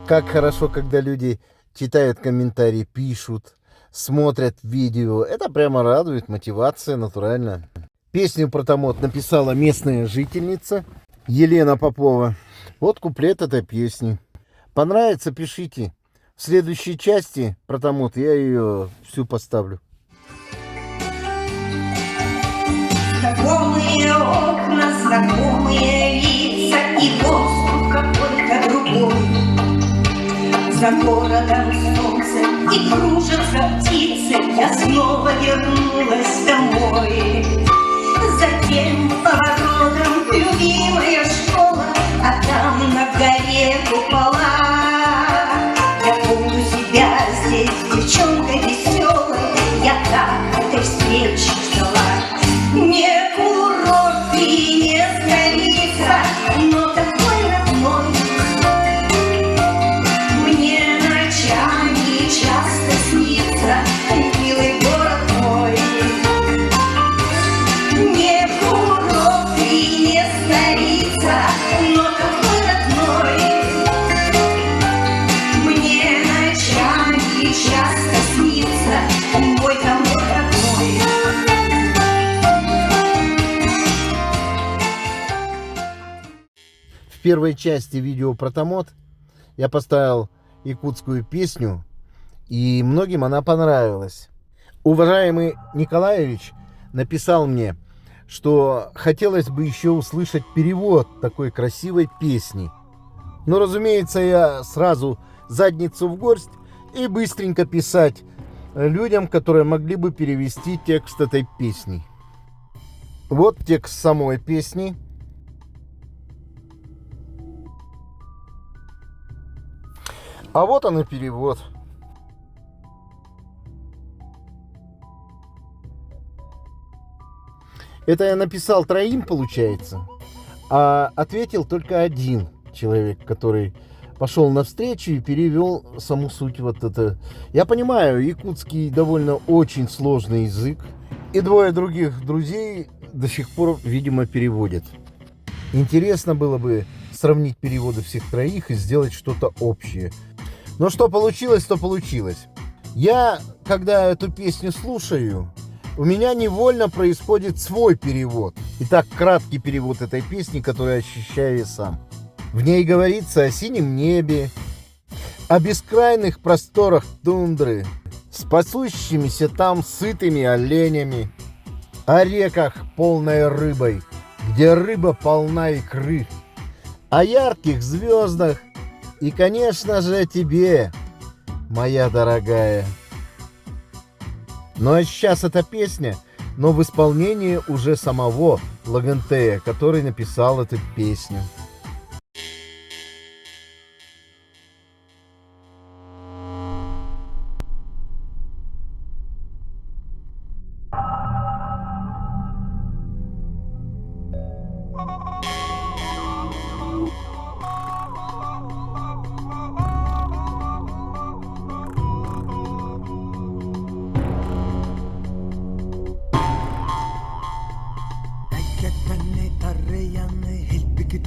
Как хорошо, когда люди читают комментарии, пишут, смотрят видео. Это прямо радует, мотивация натурально. Песню про томот написала местная жительница Елена Попова. Вот куплет этой песни. Понравится, пишите. В следующей части про томот я ее всю поставлю. Знакомые окна, знакомые лица, и воздух какой-то другой. За городом солнце и кружатся птицы, я снова вернулась домой. За тем поворотом любимая школа, а там на горе купола. Я помню себя здесь девчонкой веселой, я так этой встречи ждала. Не курорт и не столица, но такой родной. Мне ночами часто снится милый город мой. Не курорт и не столица, но такой родной. Мне ночами часто снится мой домой родной. В первой части видео про томот я поставил якутскую песню, и многим она понравилась. Уважаемый Николаевич написал мне, что хотелось бы еще услышать перевод такой красивой песни. Но, разумеется, я сразу задницу в горсть и быстренько писать людям, которые могли бы перевести текст этой песни. Вот текст самой песни. А вот он и перевод. Это я написал троим, получается, а ответил только один человек, который пошел навстречу и перевел саму суть вот это. Я понимаю, якутский довольно очень сложный язык, и двое других друзей до сих пор, видимо, переводят. Интересно было бы сравнить переводы всех троих и сделать что-то общее. Но что получилось, то получилось. Я, когда эту песню слушаю, у меня невольно происходит свой перевод. Итак, краткий перевод этой песни, который ощущаю я сам. В ней говорится о синем небе, о бескрайных просторах тундры, с пасущимися там сытыми оленями, о реках, полной рыбой, где рыба полна икры, о ярких звездах и, конечно же, о тебе, моя дорогая. Ну а сейчас эта песня, но в исполнении уже самого Лагантея, который написал эту песню.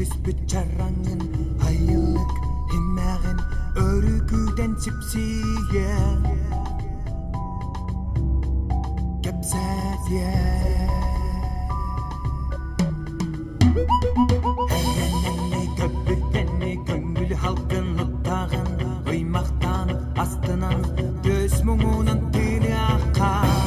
Түспүт жараңын айылык химмагын өрүкүден сипсие кепсәтие Әйгәннәнне көпбүттәнне көңгүл халкын лыктагын ыймактан астынан төс муңунан тили аккан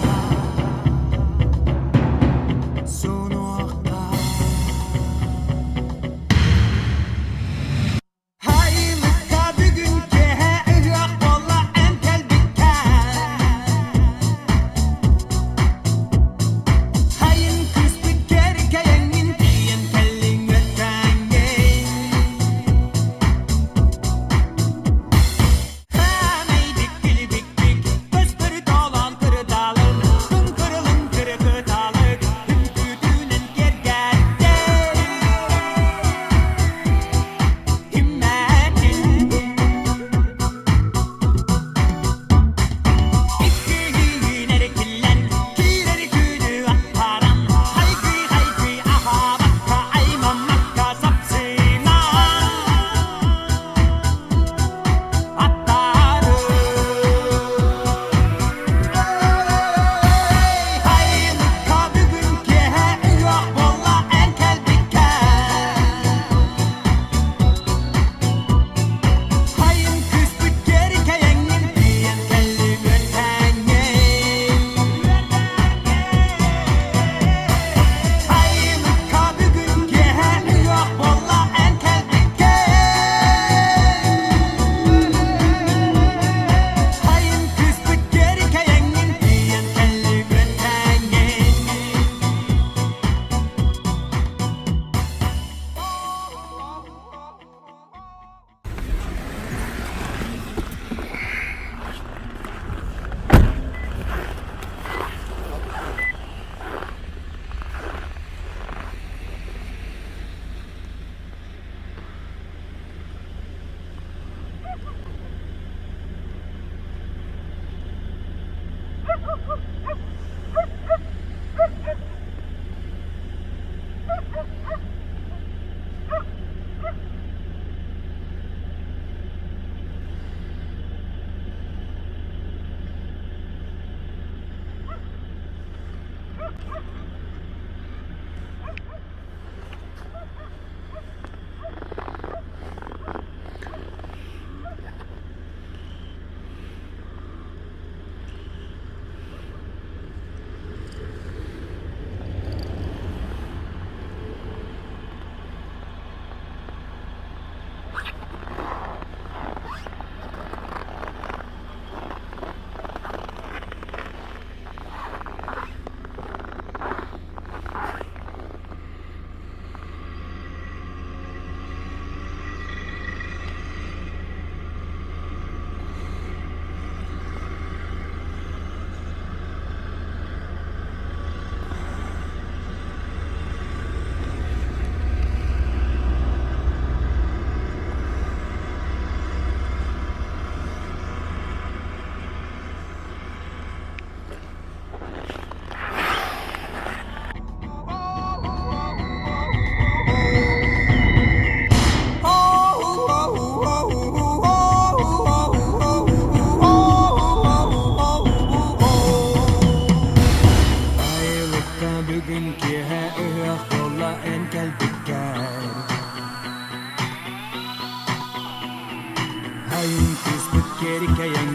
Америка